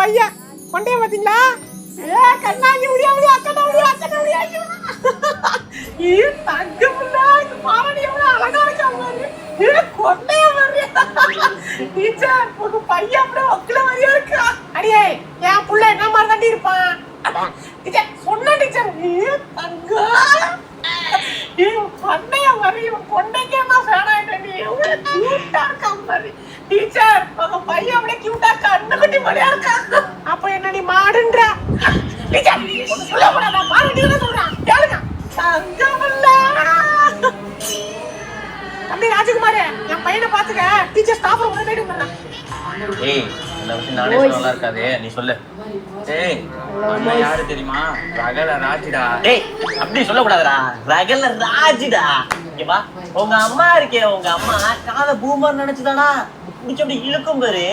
பையன் கொண்டைய பாத்தீங்களா? கண்ணாடி முடியாது அக்கடா முடியாது. தங்கமுல்ல பாவடி எவ்வளவு அழகா இருக்கா பாரு. கொண்டைய பாரு. டீச்சர் உங்க பையன் அப்படியே ஒக்கல மாதிரியா இருக்கா. அடியே என் புள்ள என்ன மாதிரி தாண்டி இருப்பான். டீச்சர் சொன்ன டீச்சர் தங்க பண்ணைய மாதிரி பொண்ணைக்கே நான் ஃபேன் ஆயிட்டேன். எவ்வளவு கியூட்டா இருக்கா பாரு. டீச்சர் உங்க பையன் அப்படியே கியூட்டா கண்ணுக்குட்டி மாதிரியா இருக்கா. அப்ப என்னடி மாடுன்ற டீச்சர் சொல்ல கூடாதா? மாடுன்னு சொல்றான் கேளுங்க. தங்கமுல்ல தம்பி ராஜகுமார், என் பையனை பாத்துக்க. டீச்சர் ஸ்டாஃப் ரூம்ல போயிட்டு வந்துடுறேன். ஏய் இந்த விஷயம் நானே சொல்ல நல்லா இருக்காது, நீ சொல்லு. ஏய் அண்ணன் யாரு தெரியுமா? ரகல ராஜிடா. டேய் அப்படி சொல்லக்கூடாதுடா, ரகல ராஜிடா. இங்க வா, உங்க அம்மா இருக்கே, உங்க அம்மா காதை பூமர் நினைச்சுதானா புடிச்சு அப்படி இழுக்கும் பாரு.